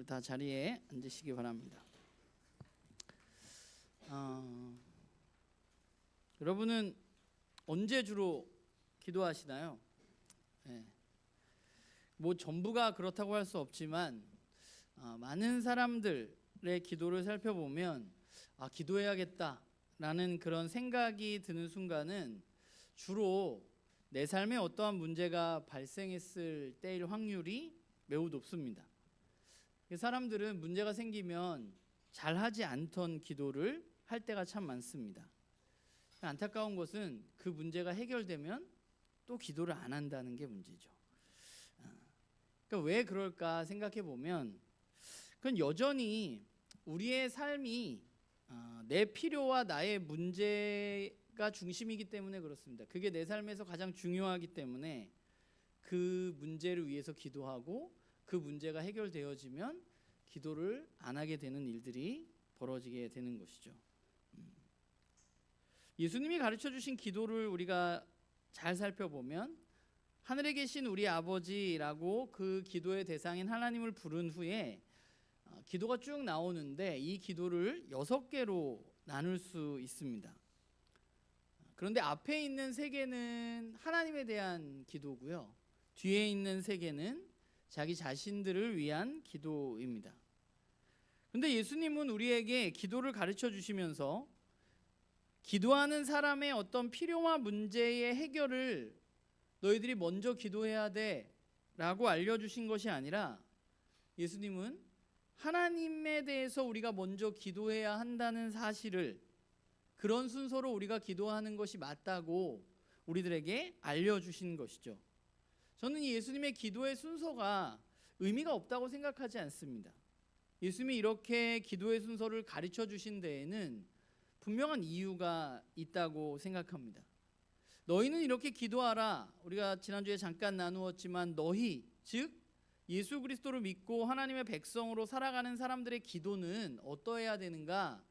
다 자리에 앉으시기 바랍니다. 여러분은 언제 주로 기도하시나요? 네. 뭐 전부가 그렇다고 할 수 없지만 많은 사람들의 기도를 살펴보면 기도해야겠다라는 그런 생각이 드는 순간은 주로 내 삶에 어떠한 문제가 발생했을 때일 확률이 매우 높습니다. 사람들은 문제가 생기면 잘하지 않던 기도를 할 때가 참 많습니다. 안타까운 것은 그 문제가 해결되면 또 기도를 안 한다는 게 문제죠. 그러니까 왜 그럴까 생각해 보면 그건 여전히 우리의 삶이 내 필요와 나의 문제가 중심이기 때문에 그렇습니다. 그게 내 삶에서 가장 중요하기 때문에 그 문제를 위해서 기도하고 그 문제가 해결되어지면 기도를 안 하게 되는 일들이 벌어지게 되는 것이죠. 예수님이 가르쳐 주신 기도를 우리가 잘 살펴보면 하늘에 계신 우리 아버지라고 그 기도의 대상인 하나님을 부른 후에 기도가 쭉 나오는데 이 기도를 6개로 나눌 수 있습니다. 그런데 앞에 있는 3개는 하나님에 대한 기도고요. 뒤에 있는 3개는 자기 자신들을 위한 기도입니다. 그런데 예수님은 우리에게 기도를 가르쳐 주시면서 기도하는 사람의 어떤 필요와 문제의 해결을 너희들이 먼저 기도해야 돼 라고 알려주신 것이 아니라 예수님은 하나님에 대해서 우리가 먼저 기도해야 한다는 사실을 그런 순서로 우리가 기도하는 것이 맞다고 우리들에게 알려주신 것이죠. 저는 이 예수님의 기도의 순서가 의미가 없다고 생각하지 않습니다. 예수님이 이렇게 기도의 순서를 가르쳐 주신 데에는 분명한 이유가 있다고 생각합니다. 너희는 이렇게 기도하라. 우리가 지난주에 잠깐 나누었지만 너희, 즉 예수 그리스도를 믿고 하나님의 백성으로 살아가는 사람들의 기도는 어떠해야 되는가?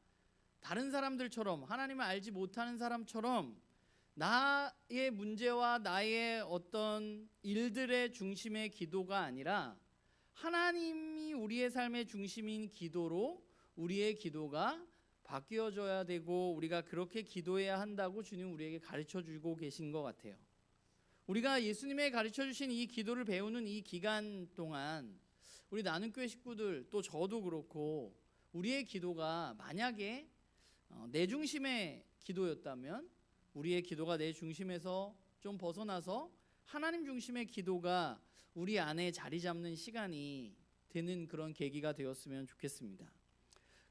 다른 사람들처럼, 하나님을 알지 못하는 사람처럼 나의 문제와 나의 어떤 일들의 중심의 기도가 아니라 하나님이 우리의 삶의 중심인 기도로 우리의 기도가 바뀌어져야 되고 우리가 그렇게 기도해야 한다고 주님 우리에게 가르쳐주고 계신 것 같아요. 우리가 예수님의 가르쳐주신 이 기도를 배우는 이 기간 동안 우리 나눔교회 식구들 또 저도 그렇고 우리의 기도가 만약에 내 중심의 기도였다면 우리의 기도가 내 중심에서 좀 벗어나서 하나님 중심의 기도가 우리 안에 자리 잡는 시간이 되는 그런 계기가 되었으면 좋겠습니다.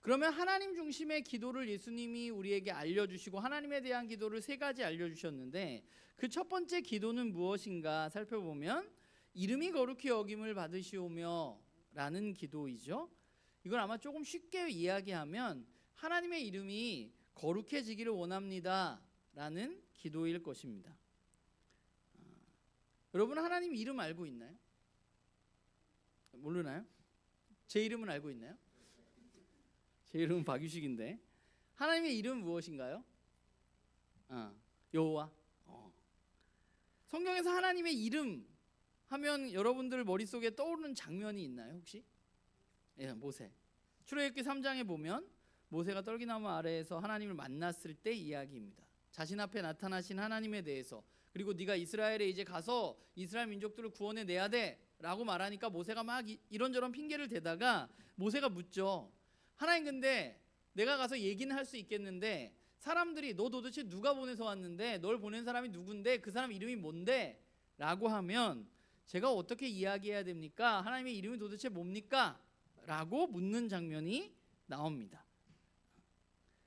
그러면 하나님 중심의 기도를 예수님이 우리에게 알려주시고 하나님에 대한 기도를 3가지 알려주셨는데 그 첫 번째 기도는 무엇인가 살펴보면 이름이 거룩히 여김을 받으시오며 라는 기도이죠. 이걸 아마 조금 쉽게 이야기하면 하나님의 이름이 거룩해지기를 원합니다 라는 기도일 것입니다. 여러분 하나님 이름 알고 있나요? 모르나요? 제 이름은 알고 있나요? 제 이름은 박유식인데 하나님의 이름은 무엇인가요? 여호와. 성경에서 하나님의 이름 하면 여러분들 머릿속에 떠오르는 장면이 있나요 혹시? 예, 모세. 출애굽기 3장에 보면 모세가 떨기나무 아래에서 하나님을 만났을 때 이야기입니다. 자신 앞에 나타나신 하나님에 대해서 그리고 네가 이스라엘에 이제 가서 이스라엘 민족들을 구원해 내야 돼 라고 말하니까 모세가 막 이런저런 핑계를 대다가 모세가 묻죠. 하나님 근데 내가 가서 얘기는 할 수 있겠는데 사람들이 너 도대체 누가 보내서 왔는데 널 보낸 사람이 누군데 그 사람 이름이 뭔데? 라고 하면 제가 어떻게 이야기해야 됩니까? 하나님의 이름이 도대체 뭡니까? 라고 묻는 장면이 나옵니다.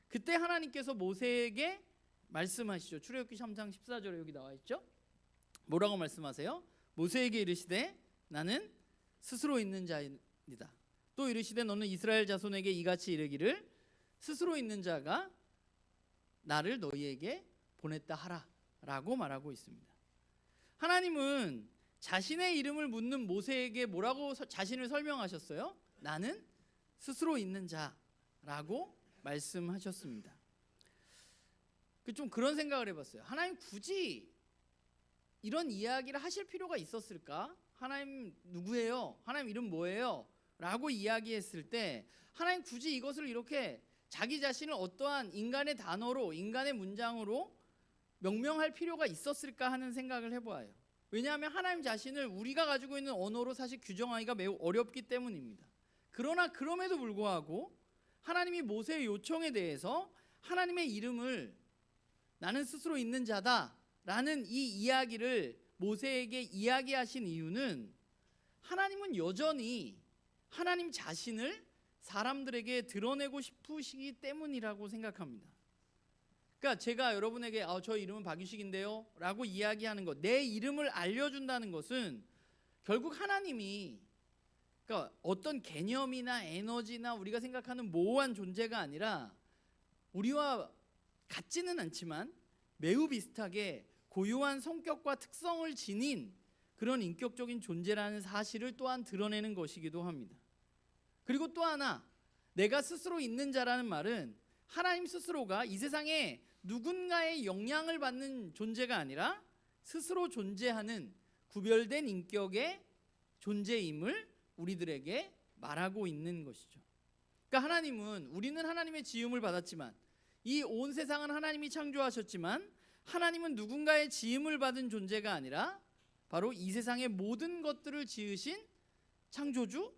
그때 하나님께서 모세에게 말씀하시죠. 출애굽기 3장 14절에 여기 나와 있죠. 뭐라고 말씀하세요? 모세에게 이르시되 나는 스스로 있는 자이다. 또 이르시되 너는 이스라엘 자손에게 이같이 이르기를 스스로 있는 자가 나를 너희에게 보냈다 하라 라고 말하고 있습니다. 하나님은 자신의 이름을 묻는 모세에게 뭐라고 자신을 설명하셨어요? 나는 스스로 있는 자라고 말씀하셨습니다. 좀 그런 생각을 해봤어요. 하나님 굳이 이런 이야기를 하실 필요가 있었을까? 하나님 누구예요? 하나님 이름 뭐예요? 라고 이야기했을 때 하나님 굳이 이것을 이렇게 자기 자신을 어떠한 인간의 단어로, 인간의 문장으로 명명할 필요가 있었을까 하는 생각을 해보아요. 왜냐하면 하나님 자신을 우리가 가지고 있는 언어로 사실 규정하기가 매우 어렵기 때문입니다. 그러나 그럼에도 불구하고 하나님이 모세의 요청에 대해서 하나님의 이름을 나는 스스로 있는 자다 라는 이 이야기를 모세에게 이야기하신 이유는 하나님은 여전히 하나님 자신을 사람들에게 드러내고 싶으시기 때문이라고 생각합니다. 그러니까 제가 여러분에게 저 이름은 박유식인데요 라고 이야기하는 것, 내 이름을 알려준다는 것은 결국 하나님이 그러니까 어떤 개념이나 에너지나 우리가 생각하는 모호한 존재가 아니라 우리와 같지는 않지만 매우 비슷하게 고유한 성격과 특성을 지닌 그런 인격적인 존재라는 사실을 또한 드러내는 것이기도 합니다. 그리고 또 하나, 내가 스스로 있는 자라는 말은 하나님 스스로가 이 세상에 누군가의 영향을 받는 존재가 아니라 스스로 존재하는 구별된 인격의 존재임을 우리들에게 말하고 있는 것이죠. 그러니까 하나님은, 우리는 하나님의 지음을 받았지만 이 온 세상은 하나님이 창조하셨지만 하나님은 누군가의 지음을 받은 존재가 아니라 바로 이 세상의 모든 것들을 지으신 창조주,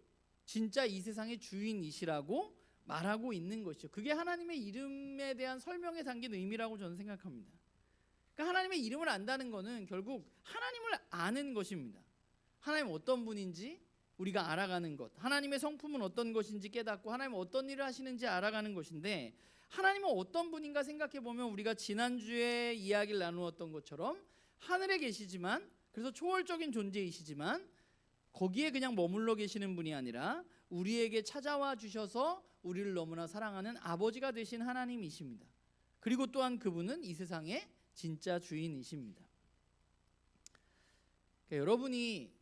진짜 이 세상의 주인이시라고 말하고 있는 것이죠. 그게 하나님의 이름에 대한 설명에 담긴 의미라고 저는 생각합니다. 그러니까 하나님의 이름을 안다는 것은 결국 하나님을 아는 것입니다. 하나님 어떤 분인지 우리가 알아가는 것, 하나님의 성품은 어떤 것인지 깨닫고 하나님은 어떤 일을 하시는지 알아가는 것인데, 하나님은 어떤 분인가 생각해 보면 우리가 지난주에 이야기를 나누었던 것처럼 하늘에 계시지만, 그래서 초월적인 존재이시지만 거기에 그냥 머물러 계시는 분이 아니라 우리에게 찾아와 주셔서 우리를 너무나 사랑하는 아버지가 되신 하나님이십니다. 그리고 또한 그분은 이 세상의 진짜 주인이십니다. 그러니까 여러분이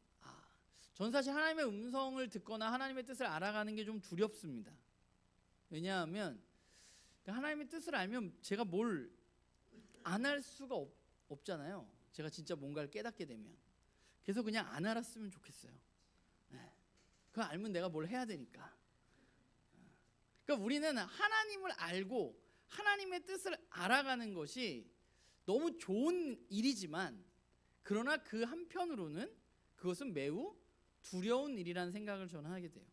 전 사실 하나님의 음성을 듣거나 하나님의 뜻을 알아가는 게 좀 두렵습니다. 왜냐하면 하나님의 뜻을 알면 제가 뭘 안 할 수가 없잖아요. 제가 진짜 뭔가를 깨닫게 되면. 그래서 그냥 안 알았으면 좋겠어요. 그거 알면 내가 뭘 해야 되니까. 그러니까 우리는 하나님을 알고 하나님의 뜻을 알아가는 것이 너무 좋은 일이지만, 그러나 그 한편으로는 그것은 매우 두려운 일이라는 생각을 저는 하게 돼요.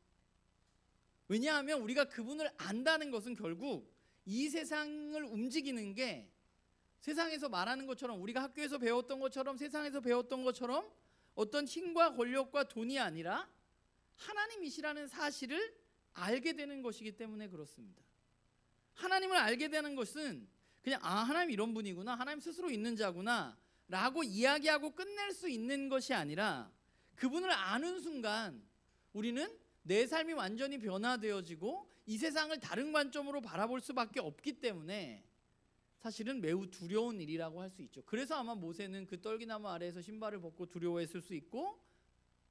왜냐하면 우리가 그분을 안다는 것은 결국 이 세상을 움직이는 게 세상에서 말하는 것처럼, 우리가 학교에서 배웠던 것처럼, 세상에서 배웠던 것처럼 어떤 힘과 권력과 돈이 아니라 하나님이시라는 사실을 알게 되는 것이기 때문에 그렇습니다. 하나님을 알게 되는 것은 그냥 하나님 이런 분이구나, 하나님 스스로 있는 자구나 라고 이야기하고 끝낼 수 있는 것이 아니라, 그분을 아는 순간 우리는 내 삶이 완전히 변화되어지고 이 세상을 다른 관점으로 바라볼 수밖에 없기 때문에 사실은 매우 두려운 일이라고 할 수 있죠. 그래서 아마 모세는 그 떨기나무 아래에서 신발을 벗고 두려워했을 수 있고,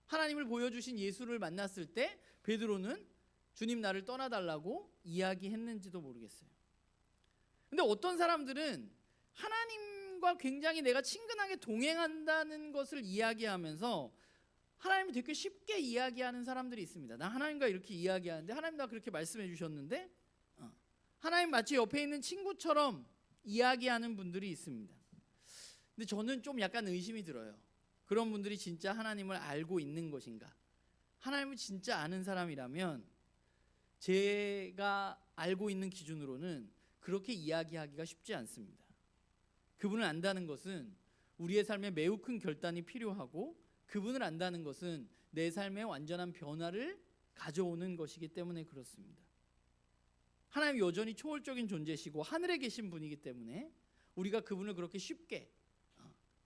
하나님을 보여주신 예수를 만났을 때 베드로는 주님 나를 떠나달라고 이야기했는지도 모르겠어요. 근데 어떤 사람들은 하나님과 굉장히 내가 친근하게 동행한다는 것을 이야기하면서 하나님을 되게 쉽게 이야기하는 사람들이 있습니다. 나 하나님과 이렇게 이야기하는데, 하나님 나 그렇게 말씀해 주셨는데, 하나님 마치 옆에 있는 친구처럼 이야기하는 분들이 있습니다. 근데 저는 좀 약간 의심이 들어요. 그런 분들이 진짜 하나님을 알고 있는 것인가? 하나님을 진짜 아는 사람이라면 제가 알고 있는 기준으로는 그렇게 이야기하기가 쉽지 않습니다. 그분을 안다는 것은 우리의 삶에 매우 큰 결단이 필요하고, 그분을 안다는 것은 내 삶에 완전한 변화를 가져오는 것이기 때문에 그렇습니다. 하나님 여전히 초월적인 존재시고 하늘에 계신 분이기 때문에 우리가 그분을 그렇게 쉽게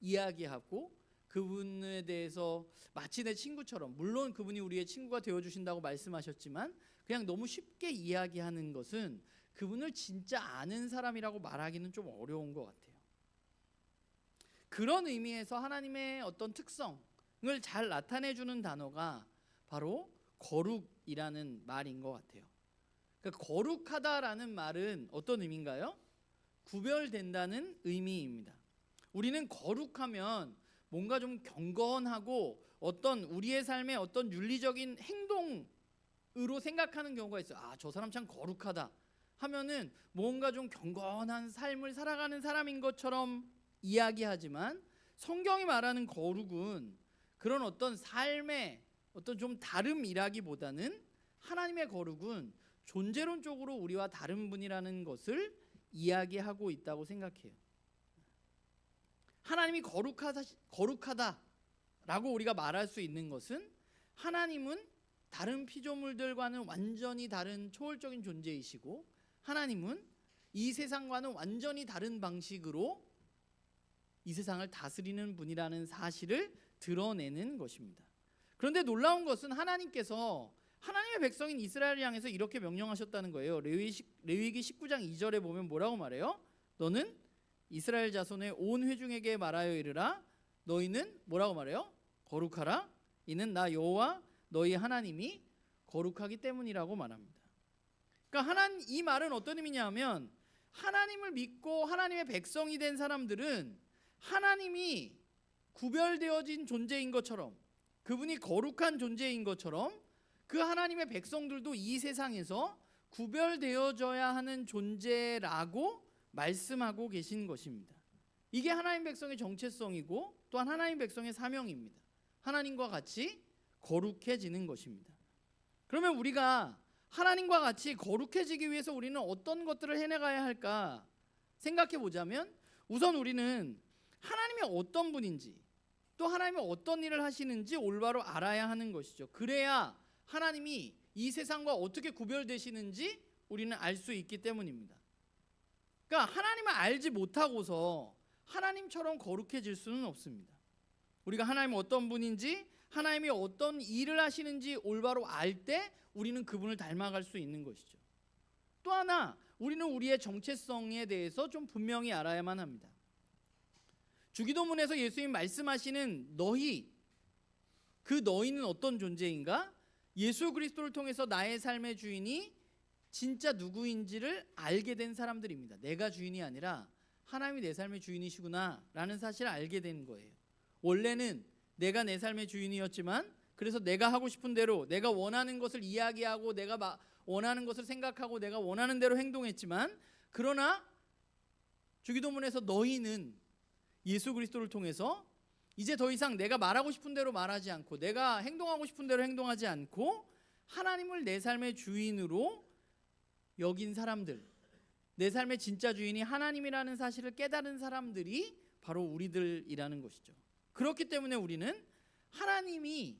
이야기하고 그분에 대해서 마치 내 친구처럼, 물론 그분이 우리의 친구가 되어주신다고 말씀하셨지만 그냥 너무 쉽게 이야기하는 것은 그분을 진짜 아는 사람이라고 말하기는 좀 어려운 것 같아요. 그런 의미에서 하나님의 어떤 특성을 잘 나타내주는 단어가 바로 거룩이라는 말인 것 같아요. 그러니까 거룩하다라는 말은 어떤 의미인가요? 구별된다는 의미입니다. 우리는 거룩하면 뭔가 좀 경건하고 어떤 우리의 삶에 어떤 윤리적인 행동을 생각하는 경우가 있어요. 아, 저 사람 참 거룩하다 하면은 뭔가 좀 경건한 삶을 살아가는 사람인 것처럼 이야기하지만, 성경이 말하는 거룩은 그런 어떤 삶의 어떤 좀 다름이라기보다는, 하나님의 거룩은 존재론적으로 우리와 다른 분이라는 것을 이야기하고 있다고 생각해요. 하나님이 거룩하다라고 우리가 말할 수 있는 것은, 하나님은 다른 피조물들과는 완전히 다른 초월적인 존재이시고, 하나님은 이 세상과는 완전히 다른 방식으로 이 세상을 다스리는 분이라는 사실을 드러내는 것입니다. 그런데 놀라운 것은 하나님께서 하나님의 백성인 이스라엘을 향해서 이렇게 명령하셨다는 거예요. 레위기 19장 2절에 보면 뭐라고 말해요? 너는 이스라엘 자손의 온 회중에게 말하여 이르라. 너희는 뭐라고 말해요? 거룩하라. 이는 나 여호와 너희 하나님이 거룩하기 때문이라고 말합니다. 그러니까 이 말은 어떤 의미냐 하면, 하나님을 믿고 하나님의 백성이 된 사람들은 하나님이 구별되어진 존재인 것처럼, 그분이 거룩한 존재인 것처럼, 그 하나님의 백성들도 이 세상에서 구별되어져야 하는 존재라고 말씀하고 계신 것입니다. 이게 하나님 백성의 정체성이고 또한 하나님 백성의 사명입니다. 하나님과 같이 거룩해지는 것입니다. 그러면 우리가 하나님과 같이 거룩해지기 위해서 우리는 어떤 것들을 해나가야 할까 생각해 보자면, 우선 우리는 하나님이 어떤 분인지, 또 하나님이 어떤 일을 하시는지 올바로 알아야 하는 것이죠. 그래야 하나님이 이 세상과 어떻게 구별되시는지 우리는 알 수 있기 때문입니다. 그러니까 하나님을 알지 못하고서 하나님처럼 거룩해질 수는 없습니다. 우리가 하나님이 어떤 분인지, 하나님이 어떤 일을 하시는지 올바로 알 때 우리는 그분을 닮아갈 수 있는 것이죠. 또 하나, 우리는 우리의 정체성에 대해서 좀 분명히 알아야만 합니다. 주기도문에서 예수님 말씀하시는 너희, 그 너희는 어떤 존재인가? 예수 그리스도를 통해서 나의 삶의 주인이 진짜 누구인지를 알게 된 사람들입니다. 내가 주인이 아니라 하나님이 내 삶의 주인이시구나 라는 사실을 알게 된 거예요. 원래는 내가 내 삶의 주인이었지만, 그래서 내가 하고 싶은 대로, 내가 원하는 것을 이야기하고, 내가 원하는 것을 생각하고, 내가 원하는 대로 행동했지만, 그러나 주기도문에서 너희는 예수 그리스도를 통해서 이제 더 이상 내가 말하고 싶은 대로 말하지 않고, 내가 행동하고 싶은 대로 행동하지 않고, 하나님을 내 삶의 주인으로 여긴 사람들, 내 삶의 진짜 주인이 하나님이라는 사실을 깨달은 사람들이 바로 우리들이라는 것이죠. 그렇기 때문에 우리는 하나님이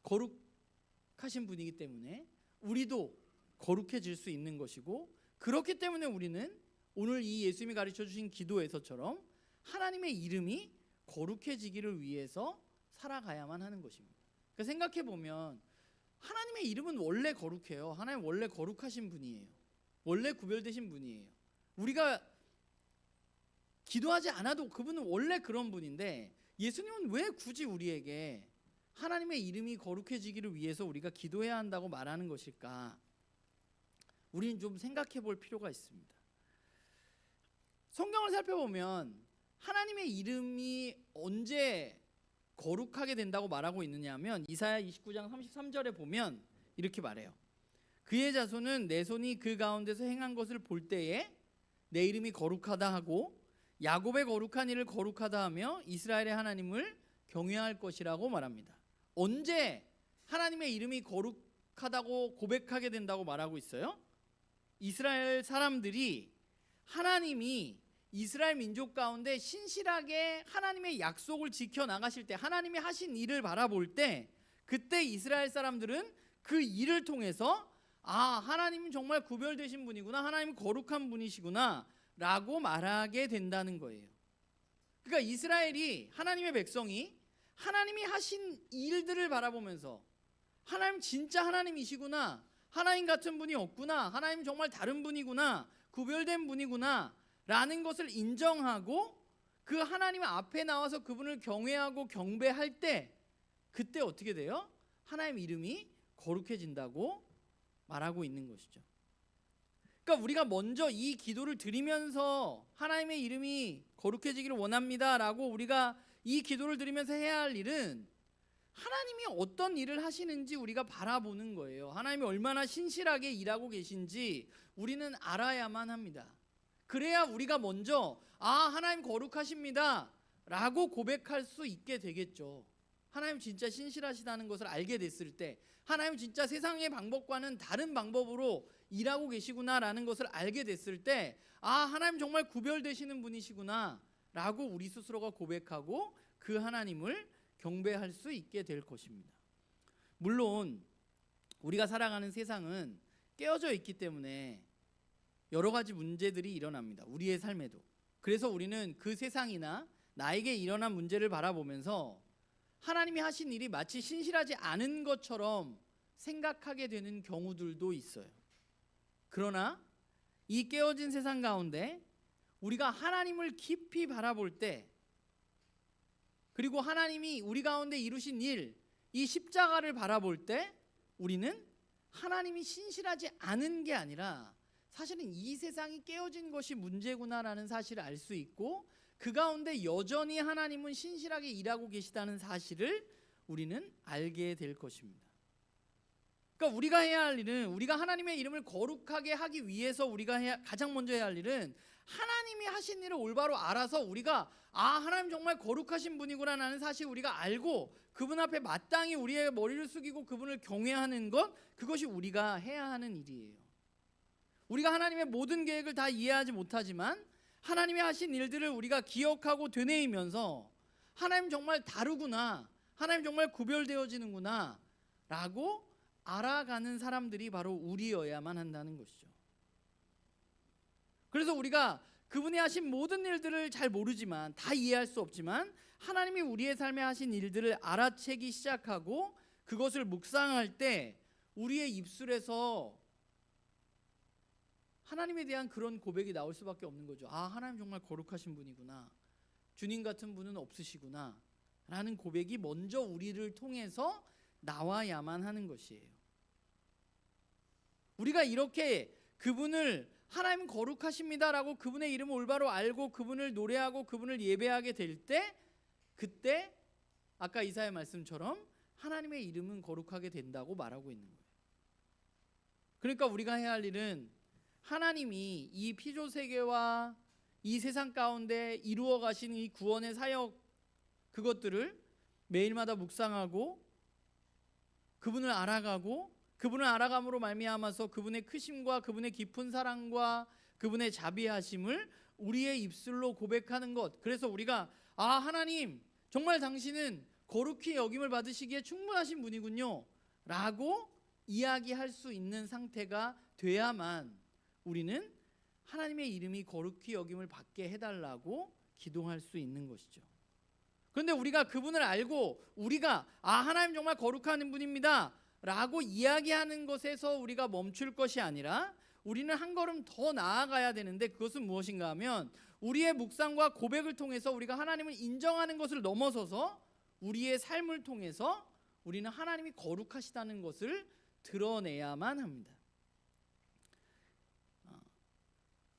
거룩하신 분이기 때문에 우리도 거룩해질 수 있는 것이고, 그렇기 때문에 우리는 오늘 이 예수님이 가르쳐 주신 기도에서처럼 하나님의 이름이 거룩해지기를 위해서 살아가야만 하는 것입니다. 그러니까 생각해 보면 하나님의 이름은 원래 거룩해요. 하나님 원래 거룩하신 분이에요. 원래 구별되신 분이에요. 우리가 기도하지 않아도 그분은 원래 그런 분인데, 예수님은 왜 굳이 우리에게 하나님의 이름이 거룩해지기를 위해서 우리가 기도해야 한다고 말하는 것일까? 우리는 좀 생각해 볼 필요가 있습니다. 성경을 살펴보면 하나님의 이름이 언제 거룩하게 된다고 말하고 있느냐 하면, 이사야 29장 33절에 보면 이렇게 말해요. 그의 자손은 내 손이 그 가운데서 행한 것을 볼 때에 내 이름이 거룩하다 하고, 야곱의 거룩한 이를 거룩하다 하며 이스라엘의 하나님을 경외할 것이라고 말합니다. 언제 하나님의 이름이 거룩하다고 고백하게 된다고 말하고 있어요? 이스라엘 사람들이 하나님이 이스라엘 민족 가운데 신실하게 하나님의 약속을 지켜나가실 때, 하나님이 하신 일을 바라볼 때, 그때 이스라엘 사람들은 그 일을 통해서 하나님은 정말 구별되신 분이구나, 하나님은 거룩한 분이시구나 라고 말하게 된다는 거예요. 그러니까 이스라엘이, 하나님의 백성이 하나님이 하신 일들을 바라보면서 하나님 진짜 하나님이시구나, 하나님 같은 분이 없구나, 하나님 정말 다른 분이구나, 구별된 분이구나 라는 것을 인정하고 그 하나님 앞에 나와서 그분을 경외하고 경배할 때, 그때 어떻게 돼요? 하나님 이름이 거룩해진다고 말하고 있는 것이죠. 그러니까 우리가 먼저 이 기도를 드리면서 하나님의 이름이 거룩해지기를 원합니다 라고 우리가 이 기도를 드리면서 해야 할 일은, 하나님이 어떤 일을 하시는지 우리가 바라보는 거예요. 하나님이 얼마나 신실하게 일하고 계신지 우리는 알아야만 합니다. 그래야 우리가 먼저 하나님 거룩하십니다 라고 고백할 수 있게 되겠죠. 하나님 진짜 신실하시다는 것을 알게 됐을 때, 하나님 진짜 세상의 방법과는 다른 방법으로 일하고 계시구나 라는 것을 알게 됐을 때, 하나님 정말 구별되시는 분이시구나 라고 우리 스스로가 고백하고 그 하나님을 경배할 수 있게 될 것입니다. 물론 우리가 살아가는 세상은 깨어져 있기 때문에 여러 가지 문제들이 일어납니다. 우리의 삶에도. 그래서 우리는 그 세상이나 나에게 일어난 문제를 바라보면서 하나님이 하신 일이 마치 신실하지 않은 것처럼 생각하게 되는 경우들도 있어요. 그러나 이 깨어진 세상 가운데 우리가 하나님을 깊이 바라볼 때, 그리고 하나님이 우리 가운데 이루신 일, 이 십자가를 바라볼 때 우리는 하나님이 신실하지 않은 게 아니라 사실은 이 세상이 깨어진 것이 문제구나라는 사실을 알 수 있고, 그 가운데 여전히 하나님은 신실하게 일하고 계시다는 사실을 우리는 알게 될 것입니다. 그러니까 우리가 해야 할 일은, 우리가 하나님의 이름을 거룩하게 하기 위해서 우리가 가장 먼저 해야 할 일은 하나님이 하신 일을 올바로 알아서 우리가 하나님 정말 거룩하신 분이구나 라는 사실 우리가 알고 그분 앞에 마땅히 우리의 머리를 숙이고 그분을 경외하는 것, 그것이 우리가 해야 하는 일이에요. 우리가 하나님의 모든 계획을 다 이해하지 못하지만 하나님이 하신 일들을 우리가 기억하고 되뇌이면서 하나님 정말 다르구나, 하나님 정말 구별되어지는구나 라고 알아가는 사람들이 바로 우리여야만 한다는 것이죠. 그래서 우리가 그분이 하신 모든 일들을 잘 모르지만, 다 이해할 수 없지만 하나님이 우리의 삶에 하신 일들을 알아채기 시작하고 그것을 묵상할 때 우리의 입술에서 하나님에 대한 그런 고백이 나올 수밖에 없는 거죠. 하나님 정말 거룩하신 분이구나, 주님 같은 분은 없으시구나 라는 고백이 먼저 우리를 통해서 나와야만 하는 것이에요. 우리가 이렇게 그분을 하나님 거룩하십니다라고 그분의 이름을 올바로 알고 그분을 노래하고 그분을 예배하게 될 때, 그때 아까 이사야 말씀처럼 하나님의 이름은 거룩하게 된다고 말하고 있는 거예요. 그러니까 우리가 해야 할 일은 하나님이 이 피조 세계와 이 세상 가운데 이루어 가신 이 구원의 사역, 그것들을 매일마다 묵상하고 그분을 알아가고, 그분을 알아감으로 말미암아서 그분의 크심과 그분의 깊은 사랑과 그분의 자비하심을 우리의 입술로 고백하는 것. 그래서 우리가 하나님 정말 당신은 거룩히 여김을 받으시기에 충분하신 분이군요 라고 이야기할 수 있는 상태가 돼야만 우리는 하나님의 이름이 거룩히 여김을 받게 해달라고 기도할 수 있는 것이죠. 그런데 우리가 그분을 알고 우리가 하나님 정말 거룩한 분입니다 라고 이야기하는 것에서 우리가 멈출 것이 아니라 우리는 한 걸음 더 나아가야 되는데, 그것은 무엇인가 하면 우리의 묵상과 고백을 통해서 우리가 하나님을 인정하는 것을 넘어서서 우리의 삶을 통해서 우리는 하나님이 거룩하시다는 것을 드러내야만 합니다.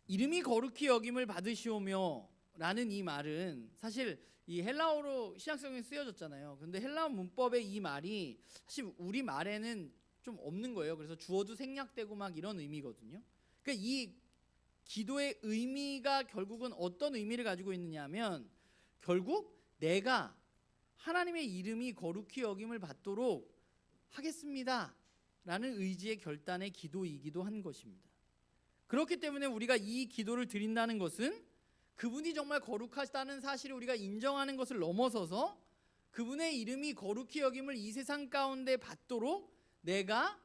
이름이 거룩히 여김을 받으시오며 라는 이 말은 사실 이 헬라어로 신약성경에 쓰여졌잖아요. 근데 헬라어 문법의 이 말이 사실 우리 말에는 좀 없는 거예요. 그래서 주어도 생략되고 막 이런 의미거든요. 그러니까 이 기도의 의미가 결국은 어떤 의미를 가지고 있느냐 하면, 결국 내가 하나님의 이름이 거룩히 여김을 받도록 하겠습니다 라는 의지의 결단의 기도이기도 한 것입니다. 그렇기 때문에 우리가 이 기도를 드린다는 것은 그분이 정말 거룩하다는 사실을 우리가 인정하는 것을 넘어서서 그분의 이름이 거룩히 여김을 이 세상 가운데 받도록 내가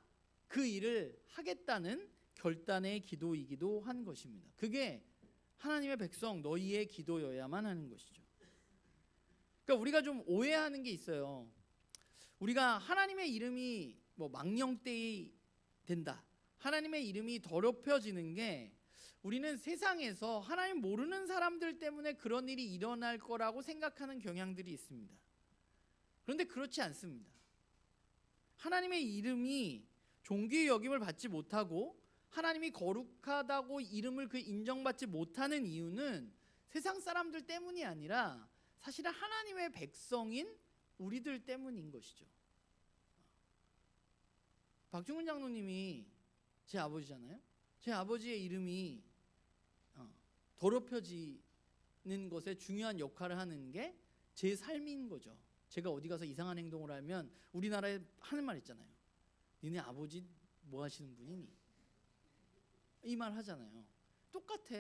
그 일을 하겠다는 결단의 기도이기도 한 것입니다. 그게 하나님의 백성 너희의 기도여야만 하는 것이죠. 그러니까 우리가 좀 오해하는 게 있어요. 우리가 하나님의 이름이 망령되이 된다, 하나님의 이름이 더럽혀지는 게 우리는 세상에서 하나님 모르는 사람들 때문에 그런 일이 일어날 거라고 생각하는 경향들이 있습니다. 그런데 그렇지 않습니다. 하나님의 이름이 존귀의 여김을 받지 못하고 하나님이 거룩하다고 이름을 인정받지 못하는 이유는 세상 사람들 때문이 아니라 사실은 하나님의 백성인 우리들 때문인 것이죠. 박중훈 장로님이 제 아버지잖아요. 제 아버지의 이름이 더럽혀지는 것에 중요한 역할을 하는 게 제 삶인 거죠. 제가 어디 가서 이상한 행동을 하면 우리나라에 하는 말 있잖아요. 니네 아버지 뭐 하시는 분이니? 이 말 하잖아요. 똑같아.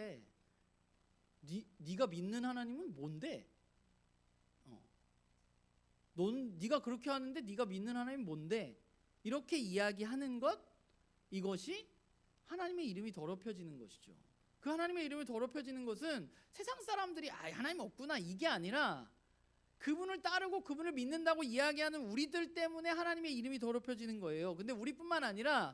네가 믿는 하나님은 뭔데? 네가 그렇게 하는데 네가 믿는 하나님은 뭔데? 이렇게 이야기하는 것, 이것이 하나님의 이름이 더럽혀지는 것이죠. 그 하나님의 이름이 더럽혀지는 것은 세상 사람들이 하나님 없구나 이게 아니라 그분을 따르고 그분을 믿는다고 이야기하는 우리들 때문에 하나님의 이름이 더럽혀지는 거예요. 근데 우리뿐만 아니라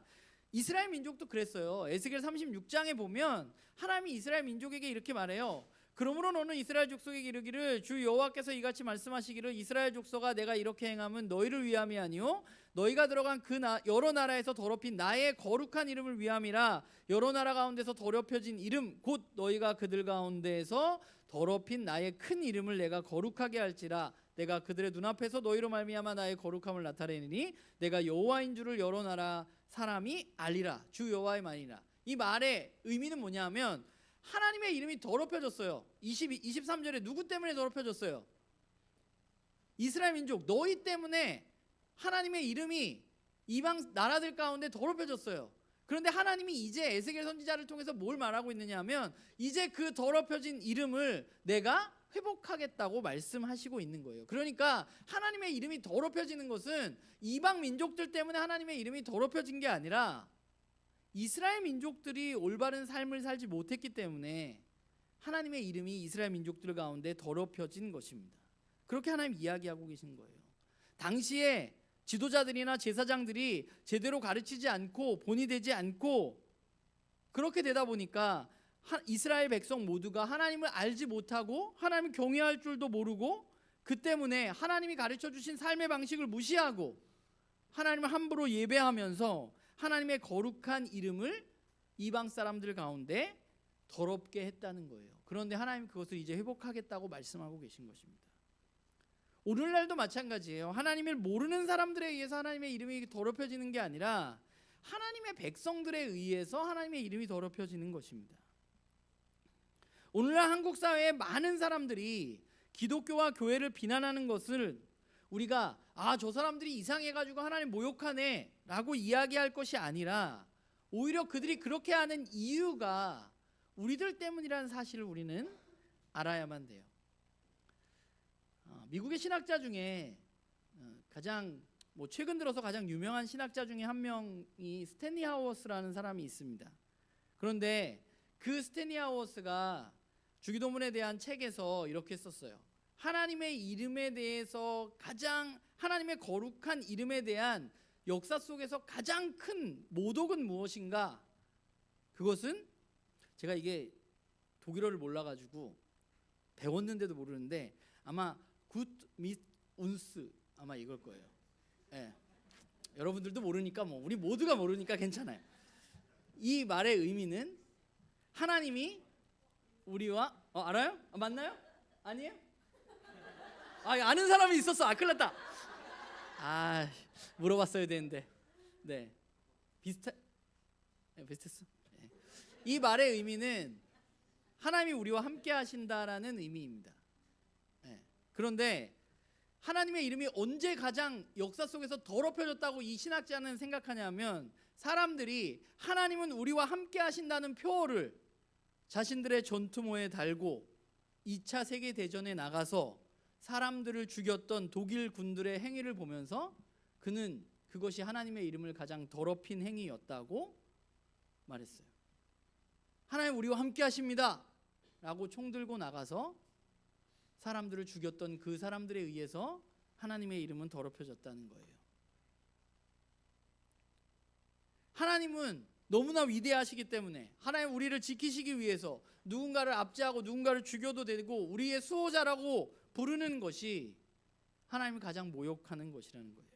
이스라엘 민족도 그랬어요. 에스겔 36장에 보면 하나님이 이스라엘 민족에게 이렇게 말해요. 그러므로 너는 이스라엘 족속에게 이르기를 주 여호와께서 이같이 말씀하시기를 이스라엘 족속아 내가 이렇게 행함은 너희를 위함이 아니요 너희가 들어간 여러 나라에서 더럽힌 나의 거룩한 이름을 위함이라. 여러 나라 가운데서 더럽혀진 이름 곧 너희가 그들 가운데에서 더럽힌 나의 큰 이름을 내가 거룩하게 할지라. 내가 그들의 눈앞에서 너희로 말미암아 나의 거룩함을 나타내리니 내가 여호와인 줄을 여러 나라 사람이 알리라. 주 여호와의 말이라. 이 말의 의미는 뭐냐면 하나님의 이름이 더럽혀졌어요. 23절에 누구 때문에 더럽혀졌어요? 이스라엘 민족 너희 때문에 하나님의 이름이 이방 나라들 가운데 더럽혀졌어요. 그런데 하나님이 이제 에스겔 선지자를 통해서 뭘 말하고 있느냐 하면 이제 그 더럽혀진 이름을 내가 회복하겠다고 말씀하시고 있는 거예요. 그러니까 하나님의 이름이 더럽혀지는 것은 이방 민족들 때문에 하나님의 이름이 더럽혀진 게 아니라 이스라엘 민족들이 올바른 삶을 살지 못했기 때문에 하나님의 이름이 이스라엘 민족들 가운데 더럽혀진 것입니다. 그렇게 하나님 이야기하고 계신 거예요. 당시에 지도자들이나 제사장들이 제대로 가르치지 않고 본이 되지 않고 그렇게 되다 보니까 이스라엘 백성 모두가 하나님을 알지 못하고 하나님을 경외할 줄도 모르고 그 때문에 하나님이 가르쳐 주신 삶의 방식을 무시하고 하나님을 함부로 예배하면서 하나님의 거룩한 이름을 이방 사람들 가운데 더럽게 했다는 거예요. 그런데 하나님 그것을 이제 회복하겠다고 말씀하고 계신 것입니다. 오늘날도 마찬가지예요. 하나님을 모르는 사람들에 의해서 하나님의 이름이 더럽혀지는 게 아니라 하나님의 백성들에 의해서 하나님의 이름이 더럽혀지는 것입니다. 오늘날 한국 사회에 많은 사람들이 기독교와 교회를 비난하는 것을 우리가 저 사람들이 이상해가지고 하나님 모욕하네 라고 이야기할 것이 아니라 오히려 그들이 그렇게 하는 이유가 우리들 때문이라는 사실을 우리는 알아야만 돼요. 미국의 신학자 중에 가장 최근 들어서 가장 유명한 신학자 중에 한 명이 스탠리 하워스라는 사람이 있습니다. 그런데 그 스탠리 하워스가 주기도문에 대한 책에서 이렇게 썼어요. 하나님의 이름에 대해서 하나님의 거룩한 이름에 대한 역사 속에서 가장 큰 모독은 무엇인가? 그것은 제가 이게 독일어를 몰라가지고 배웠는데도 모르는데 아마 굿 밋 운스 아마 이걸 거예요. 예. 여러분들도 모르니까 우리 모두가 모르니까 괜찮아요. 이 말의 의미는 하나님이 우리와 알아요? 맞나요? 아니에요? 아는 사람이 있었어. 큰일 났다. 물어봤어야 되는데. 네. 비슷했어. 네. 이 말의 의미는 하나님이 우리와 함께 하신다라는 의미입니다. 네. 그런데 하나님의 이름이 언제 가장 역사 속에서 더럽혀졌다고 이 신학자는 생각하냐면 사람들이 하나님은 우리와 함께 하신다는 표어를 자신들의 전투모에 달고 2차 세계대전에 나가서 사람들을 죽였던 독일 군들의 행위를 보면서 그는 그것이 하나님의 이름을 가장 더럽힌 행위였다고 말했어요. 하나님 우리와 함께 하십니다 라고 총 들고 나가서 사람들을 죽였던 그 사람들에 의해서 하나님의 이름은 더럽혀졌다는 거예요. 하나님은 너무나 위대하시기 때문에 하나님 우리를 지키시기 위해서 누군가를 압제하고 누군가를 죽여도 되고 우리의 수호자라고 부르는 것이 하나님을 가장 모욕하는 것이라는 거예요.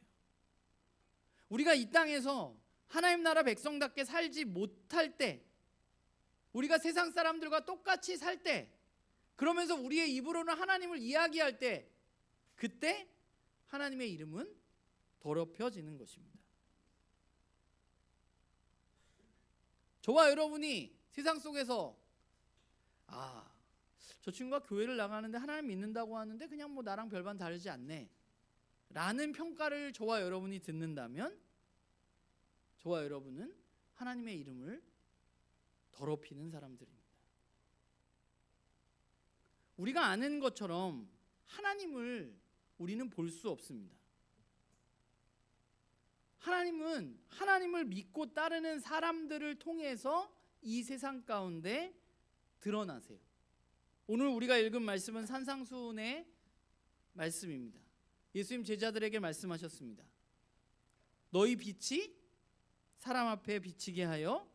우리가 이 땅에서 하나님 나라 백성답게 살지 못할 때, 우리가 세상 사람들과 똑같이 살 때, 그러면서 우리의 입으로는 하나님을 이야기할 때, 그때 하나님의 이름은 더럽혀지는 것입니다. 저와 여러분이 세상 속에서 저 친구가 교회를 나가는데 하나님 믿는다고 하는데 그냥 뭐 나랑 별반 다르지 않네 라는 평가를 저와 여러분이 듣는다면 저와 여러분은 하나님의 이름을 더럽히는 사람들입니다. 우리가 아는 것처럼 하나님을 우리는 볼 수 없습니다. 하나님은 하나님을 믿고 따르는 사람들을 통해서 이 세상 가운데 드러나세요. 오늘 우리가 읽은 말씀은 산상수훈의 말씀입니다. 예수님 제자들에게 말씀하셨습니다. 너희 빛이 사람 앞에 비치게 하여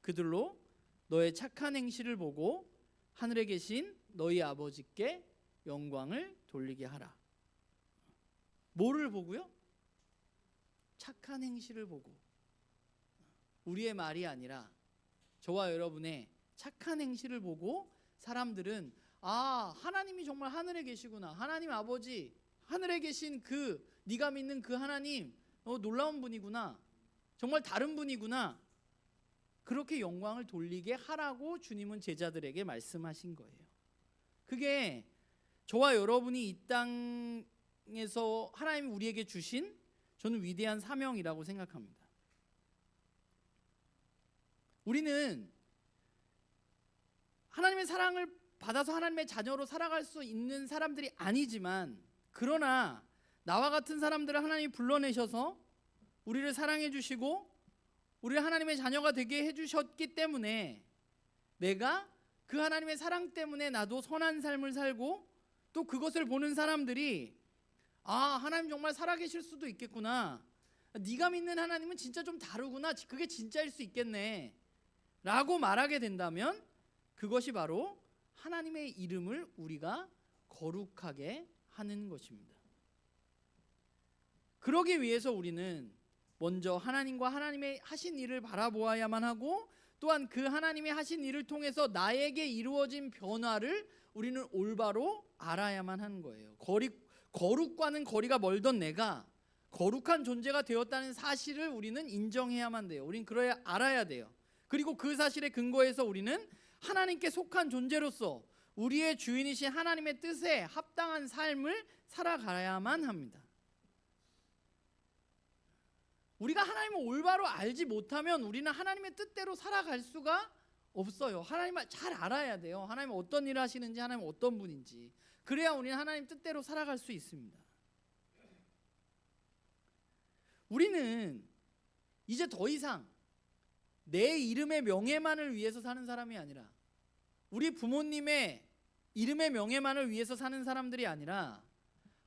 그들로 너의 착한 행실을 보고 하늘에 계신 너희 아버지께 영광을 돌리게 하라. 뭐를 보고요? 착한 행실을 보고. 우리의 말이 아니라 저와 여러분의 착한 행실을 보고 사람들은 하나님이 정말 하늘에 계시구나. 하나님 아버지 하늘에 계신 네가 믿는 그 하나님 놀라운 분이구나. 정말 다른 분이구나. 그렇게 영광을 돌리게 하라고 주님은 제자들에게 말씀하신 거예요. 그게 저와 여러분이 이 땅에서 하나님이 우리에게 주신 저는 위대한 사명이라고 생각합니다. 우리는 하나님의 사랑을 받아서 하나님의 자녀로 살아갈 수 있는 사람들이 아니지만, 그러나 나와 같은 사람들을 하나님이 불러내셔서 우리를 사랑해 주시고 우리를 하나님의 자녀가 되게 해주셨기 때문에 내가 그 하나님의 사랑 때문에 나도 선한 삶을 살고, 또 그것을 보는 사람들이 하나님 정말 살아계실 수도 있겠구나, 네가 믿는 하나님은 진짜 좀 다르구나, 그게 진짜일 수 있겠네 라고 말하게 된다면 그것이 바로 하나님의 이름을 우리가 거룩하게 하는 것입니다. 그러기 위해서 우리는 먼저 하나님과 하나님의 하신 일을 바라보아야만 하고, 또한 그 하나님의 하신 일을 통해서 나에게 이루어진 변화를 우리는 올바로 알아야만 하는 거예요. 거룩과는 거리가 멀던 내가 거룩한 존재가 되었다는 사실을 우리는 인정해야만 돼요. 우리는 그래야 알아야 돼요. 그리고 그 사실에 근거해서 우리는 하나님께 속한 존재로서 우리의 주인이신 하나님의 뜻에 합당한 삶을 살아가야만 합니다. 우리가 하나님을 올바로 알지 못하면 우리는 하나님의 뜻대로 살아갈 수가 없어요. 하나님을 잘 알아야 돼요. 하나님은 어떤 일을 하시는지, 하나님은 어떤 분인지. 그래야 우리는 하나님 뜻대로 살아갈 수 있습니다. 우리는 이제 더 이상 내 이름의 명예만을 위해서 사는 사람이 아니라, 우리 부모님의 이름의 명예만을 위해서 사는 사람들이 아니라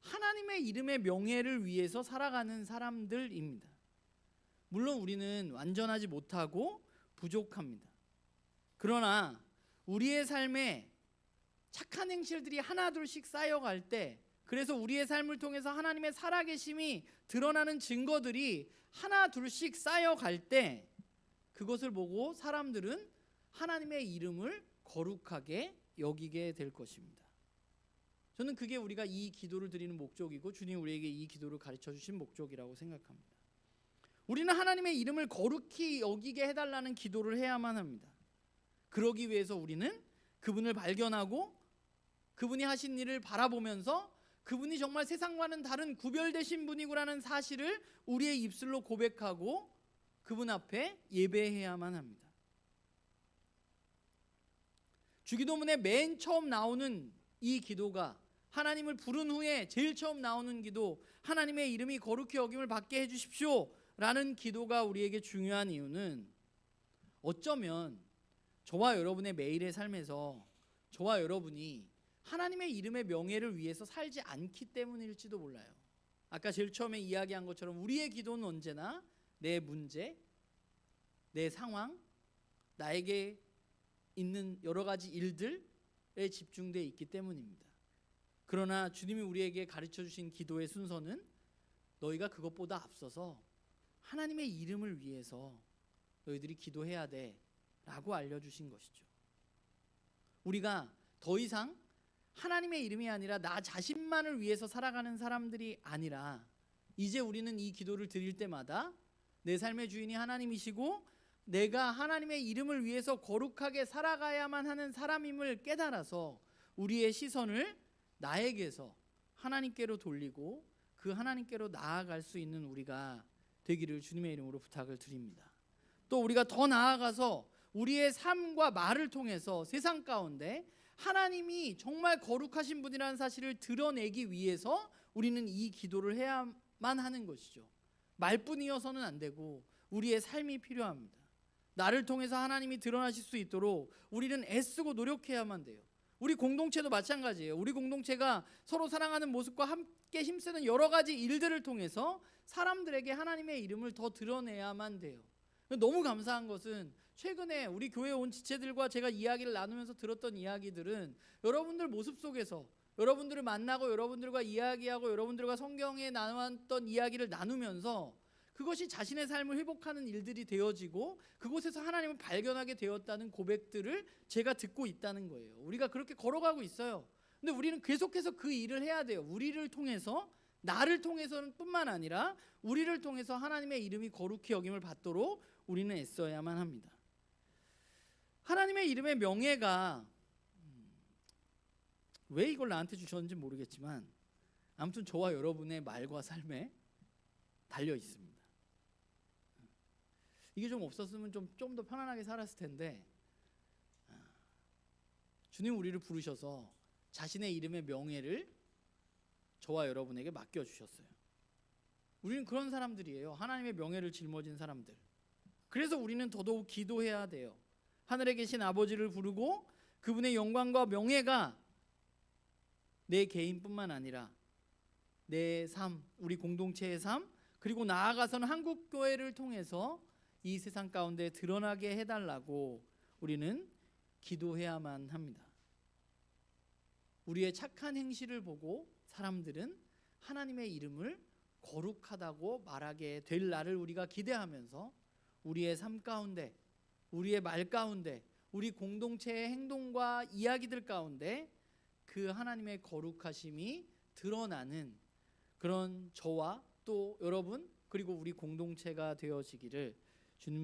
하나님의 이름의 명예를 위해서 살아가는 사람들입니다. 물론 우리는 완전하지 못하고 부족합니다. 그러나 우리의 삶에 착한 행실들이 하나둘씩 쌓여갈 때, 그래서 우리의 삶을 통해서 하나님의 살아계심이 드러나는 증거들이 하나둘씩 쌓여갈 때, 그것을 보고 사람들은 하나님의 이름을 거룩하게 여기게 될 것입니다. 저는 그게 우리가 이 기도를 드리는 목적이고 주님 우리에게 이 기도를 가르쳐 주신 목적이라고 생각합니다. 우리는 하나님의 이름을 거룩히 여기게 해달라는 기도를 해야만 합니다. 그러기 위해서 우리는 그분을 발견하고 그분이 하신 일을 바라보면서 그분이 정말 세상과는 다른 구별되신 분이구라는 사실을 우리의 입술로 고백하고 그분 앞에 예배해야만 합니다. 주기도문에 맨 처음 나오는 이 기도가, 하나님을 부른 후에 제일 처음 나오는 기도, 하나님의 이름이 거룩히 여김을 받게 해주십시오 라는 기도가 우리에게 중요한 이유는, 어쩌면 저와 여러분의 매일의 삶에서 저와 여러분이 하나님의 이름의 명예를 위해서 살지 않기 때문일지도 몰라요. 아까 제일 처음에 이야기한 것처럼 우리의 기도는 언제나 내 문제, 내 상황, 나에게 있는 여러 가지 일들에 집중되어 있기 때문입니다. 그러나 주님이 우리에게 가르쳐 주신 기도의 순서는 너희가 그것보다 앞서서 하나님의 이름을 위해서 너희들이 기도해야 돼 라고 알려주신 것이죠. 우리가 더 이상 하나님의 이름이 아니라 나 자신만을 위해서 살아가는 사람들이 아니라 이제 우리는 이 기도를 드릴 때마다 내 삶의 주인이 하나님이시고 내가 하나님의 이름을 위해서 거룩하게 살아가야만 하는 사람임을 깨달아서 우리의 시선을 나에게서 하나님께로 돌리고 그 하나님께로 나아갈 수 있는 우리가 되기를 주님의 이름으로 부탁을 드립니다. 또 우리가 더 나아가서 우리의 삶과 말을 통해서 세상 가운데 하나님이 정말 거룩하신 분이라는 사실을 드러내기 위해서 우리는 이 기도를 해야만 하는 것이죠. 말뿐이어서는 안 되고 우리의 삶이 필요합니다. 나를 통해서 하나님이 드러나실 수 있도록 우리는 애쓰고 노력해야만 돼요. 우리 공동체도 마찬가지예요. 우리 공동체가 서로 사랑하는 모습과 함께 힘쓰는 여러 가지 일들을 통해서 사람들에게 하나님의 이름을 더 드러내야만 돼요. 너무 감사한 것은 최근에 우리 교회에 온 지체들과 제가 이야기를 나누면서 들었던 이야기들은 여러분들 모습 속에서 여러분들을 만나고 여러분들과 이야기하고 여러분들과 성경에 나왔던 이야기를 나누면서 그것이 자신의 삶을 회복하는 일들이 되어지고 그곳에서 하나님을 발견하게 되었다는 고백들을 제가 듣고 있다는 거예요. 우리가 그렇게 걸어가고 있어요. 근데 우리는 계속해서 그 일을 해야 돼요. 우리를 통해서, 나를 통해서는 뿐만 아니라 우리를 통해서 하나님의 이름이 거룩히 여김을 받도록 우리는 애써야만 합니다. 하나님의 이름의 명예가 왜 이걸 나한테 주셨는지 모르겠지만 아무튼 저와 여러분의 말과 삶에 달려 있습니다. 이게 좀 없었으면 좀 더 편안하게 살았을 텐데 주님 우리를 부르셔서 자신의 이름의 명예를 저와 여러분에게 맡겨주셨어요. 우리는 그런 사람들이에요. 하나님의 명예를 짊어진 사람들. 그래서 우리는 더더욱 기도해야 돼요. 하늘에 계신 아버지를 부르고 그분의 영광과 명예가 내 개인뿐만 아니라 내 삶, 우리 공동체의 삶, 그리고 나아가서는 한국교회를 통해서 이 세상 가운데 드러나게 해달라고 우리는 기도해야만 합니다. 우리의 착한 행실을 보고 사람들은 하나님의 이름을 거룩하다고 말하게 될 날을 우리가 기대하면서 우리의 삶 가운데, 우리의 말 가운데, 우리 공동체의 행동과 이야기들 가운데 그 하나님의 거룩하심이 드러나는 그런 저와 또 여러분 그리고 우리 공동체가 되어지기를 주님